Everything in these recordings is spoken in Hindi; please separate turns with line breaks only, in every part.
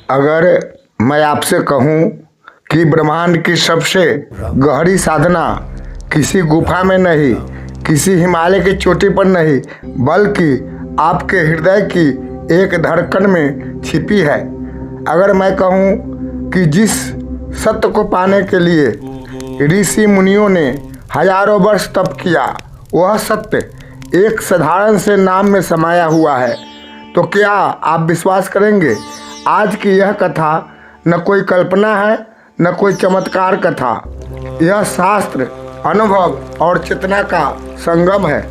अगर मैं आपसे कहूं कि ब्रह्मांड की सबसे गहरी साधना किसी गुफा में नहीं, किसी हिमालय की चोटी पर नहीं, बल्कि आपके हृदय की एक धड़कन में छिपी है। अगर मैं कहूं कि जिस सत्य को पाने के लिए ऋषि मुनियों ने हजारों वर्ष तप किया, वह सत्य एक साधारण से नाम में समाया हुआ है, तो क्या आप विश्वास करेंगे? आज की यह कथा न कोई कल्पना है, न कोई चमत्कार कथा। यह शास्त्र, अनुभव और चेतना का संगम है।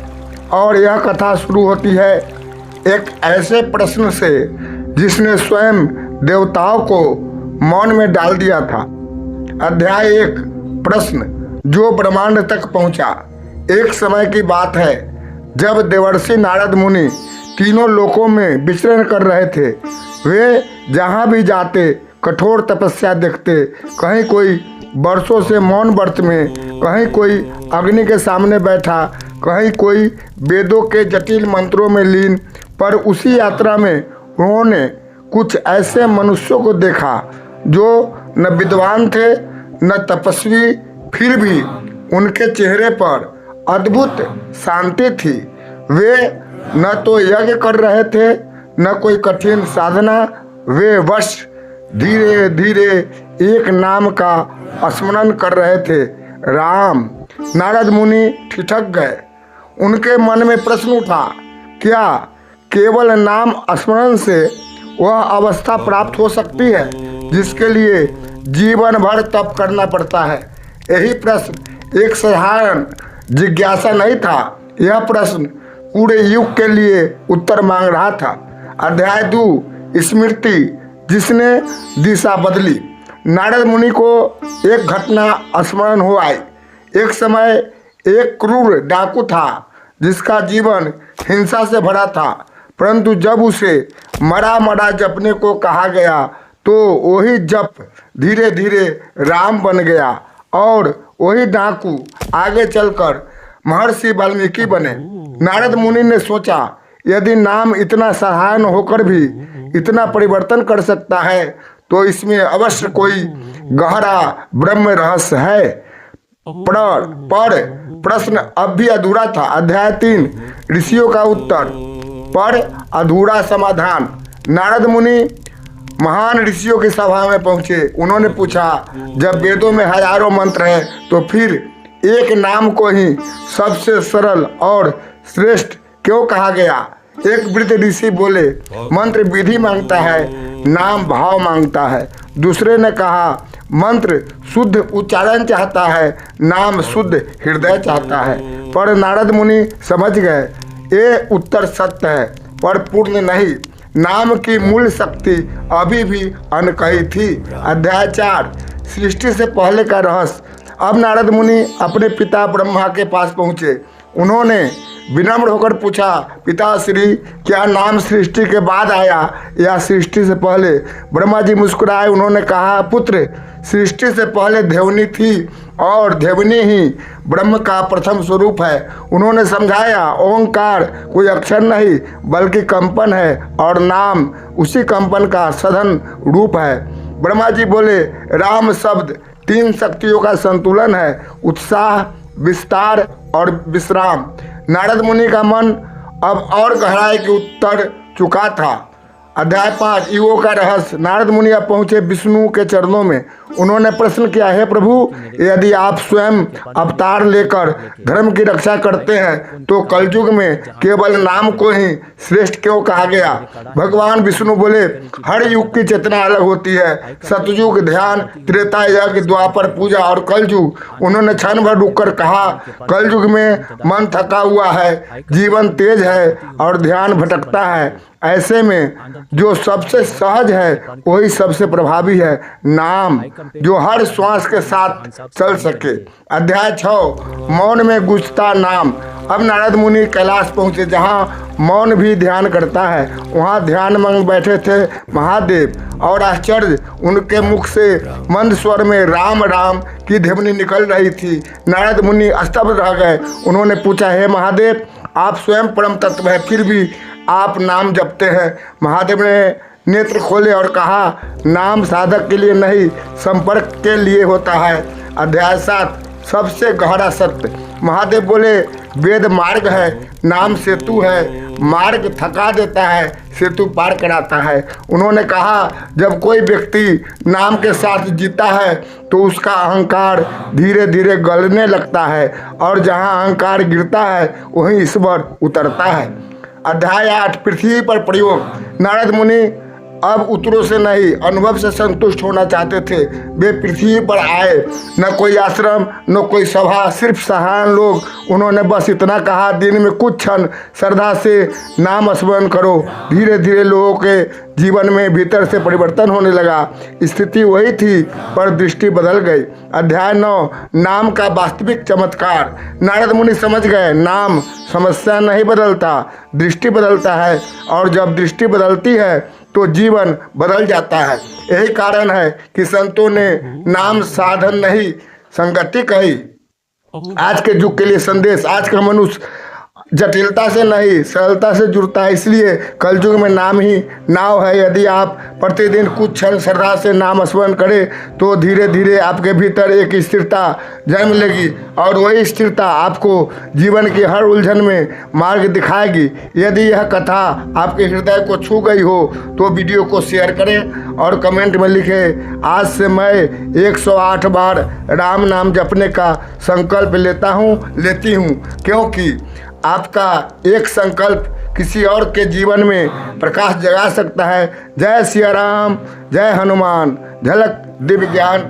और यह कथा शुरू होती है एक ऐसे प्रश्न से जिसने स्वयं देवताओं को मौन में डाल दिया था। अध्याय 1, प्रश्न जो ब्रह्मांड तक पहुंचा। एक समय की बात है जब देवर्षि नारद मुनि तीनों लोकों में विचरण कर रहे थे। वे जहाँ भी जाते कठोर तपस्या देखते, कहीं कोई वर्षों से मौन व्रत में, कहीं कोई अग्नि के सामने बैठा, कहीं कोई वेदों के जटिल मंत्रों में लीन। पर उसी यात्रा में उन्होंने कुछ ऐसे मनुष्यों को देखा जो न विद्वान थे न तपस्वी, फिर भी उनके चेहरे पर अद्भुत शांति थी। वे न तो यज्ञ कर रहे थे न कोई कठिन साधना। वे बस धीरे धीरे एक नाम का स्मरण कर रहे थे, राम। नारद मुनि ठिठक गए। उनके मन में प्रश्न उठा, क्या केवल नाम स्मरण से वह अवस्था प्राप्त हो सकती है जिसके लिए जीवन भर तप करना पड़ता है? यही प्रश्न एक साधारण जिज्ञासा नहीं था, यह प्रश्न पूरे युग के लिए उत्तर मांग रहा था। अध्याय 2, स्मृति जिसने दिशा बदली। नारद मुनि को एक घटना स्मरण हो आई। एक समय एक क्रूर डाकू था जिसका जीवन हिंसा से भरा था, परंतु जब उसे मरा मरा जपने को कहा गया तो वही जप धीरे धीरे राम बन गया और वही डाकू आगे चलकर महर्षि वाल्मीकि बने। नारद मुनि ने सोचा, यदि नाम इतना साधारण होकर भी इतना परिवर्तन कर सकता है तो इसमें अवश्य कोई गहरा ब्रह्म रहस्य है। पर प्रश्न अब भी अधूरा था। अध्याय 3, ऋषियों का उत्तर पर अधूरा समाधान। नारद मुनि महान ऋषियों की सभा में पहुंचे। उन्होंने पूछा, जब वेदों में हजारों मंत्र हैं तो फिर एक नाम को ही सबसे सरल और श्रेष्ठ क्यों कहा गया? एक वृद्ध ऋषि बोले, मंत्र विधि मांगता है, नाम भाव मांगता है। दूसरे ने कहा, मंत्र शुद्ध उच्चारण चाहता है, नाम शुद्ध हृदय चाहता है। पर नारद मुनि समझ गए, ये उत्तर सत्य है पर पूर्ण नहीं। नाम की मूल शक्ति अभी भी अनकही थी। अध्याय 4, सृष्टि से पहले का रहस्य। अब नारद मुनि अपने पिता ब्रह्मा के पास पहुँचे। उन्होंने विनम्र होकर पूछा, पिताश्री, क्या नाम सृष्टि के बाद आया या सृष्टि से पहले? ब्रह्मा जी मुस्कुराए। उन्होंने कहा, पुत्र, सृष्टि से पहले देवनी थी और देवनी ही ब्रह्म का प्रथम स्वरूप है। उन्होंने समझाया, ओंकार कोई अक्षर नहीं बल्कि कंपन है और नाम उसी कंपन का सघन रूप है। ब्रह्मा जी बोले, राम शब्द 3 शक्तियों का संतुलन है, उत्साह, विस्तार और विश्राम। नारद मुनि का मन अब और गहराई के उत्तर चुका था। अध्याय 5, युगों का रहस्य। नारद मुनि अब पहुंचे विष्णु के चरणों में। उन्होंने प्रश्न किया, हे प्रभु, यदि आप स्वयं अवतार लेकर धर्म की रक्षा करते हैं तो कलयुग में केवल नाम को ही श्रेष्ठ क्यों कहा गया? भगवान विष्णु बोले, हर युग की चेतना अलग होती है। सतयुग ध्यान, त्रेता यज्ञ, द्वापर पूजा और कलयुग। उन्होंने क्षण भर रुककर कहा, कलयुग में मन थका हुआ है, जीवन तेज है और ध्यान भटकता है। ऐसे में जो सबसे सहज है वही सबसे प्रभावी है, नाम, जो हर श्वास के साथ चल सके। अध्याय 6, मौन में गूंजता नाम। अब नारद मुनि कैलाश पहुँचे, जहाँ मौन भी ध्यान करता है। वहाँ ध्यान मग्न बैठे थे महादेव और आश्चर्य, उनके मुख से मंद स्वर में राम राम की ध्वनि निकल रही थी। नारद मुनि स्तब्ध रह गए। उन्होंने पूछा, हे महादेव, आप स्वयं परम तत्व है, फिर भी आप नाम जपते हैं? महादेव ने नेत्र खोले और कहा, नाम साधक के लिए नहीं संपर्क के लिए होता है। अध्याय 7 सबसे गहरा सत्य। महादेव बोले, वेद मार्ग है, नाम सेतु है। मार्ग थका देता है, सेतु पार कराता है। उन्होंने कहा, जब कोई व्यक्ति नाम के साथ जीता है तो उसका अहंकार धीरे धीरे गलने लगता है और जहाँ अहंकार गिरता है वहीं ईश्वर उतरता है। अध्याय 8 पृथ्वी पर प्रयोग। नारद मुनि अब उत्तरों से नहीं, अनुभव से संतुष्ट होना चाहते थे। वे पृथ्वी पर आए, न कोई आश्रम न कोई सभा, सिर्फ साधारण लोग। उन्होंने बस इतना कहा, दिन में कुछ क्षण श्रद्धा से नाम स्मरण करो। धीरे धीरे लोगों के जीवन में भीतर से परिवर्तन होने लगा। स्थिति वही थी पर दृष्टि बदल गई। अध्याय 9 नाम का वास्तविक चमत्कार। नारद मुनि समझ गए, नाम समस्या नहीं बदलता, दृष्टि बदलता है, और जब दृष्टि बदलती है तो जीवन बदल जाता है। यही कारण है कि संतों ने नाम साधन नहीं संगति कही। आज के युग के लिए संदेश। आज का मनुष्य जटिलता से नहीं सरलता से जुड़ता है, इसलिए कलयुग में नाम ही नाव है। यदि आप प्रतिदिन कुछ क्षण श्रद्धा से नाम स्मरण करें तो धीरे धीरे आपके भीतर एक स्थिरता जन्म लेगी और वही स्थिरता आपको जीवन की हर उलझन में मार्ग दिखाएगी। यदि यह कथा आपके हृदय को छू गई हो तो वीडियो को शेयर करें और कमेंट में लिखें, आज से मैं 108 बार राम नाम जपने का संकल्प लेती हूँ, क्योंकि आपका एक संकल्प किसी और के जीवन में प्रकाश जगा सकता है। जय सिया राम, जय हनुमान। झलक दिव्य ज्ञान।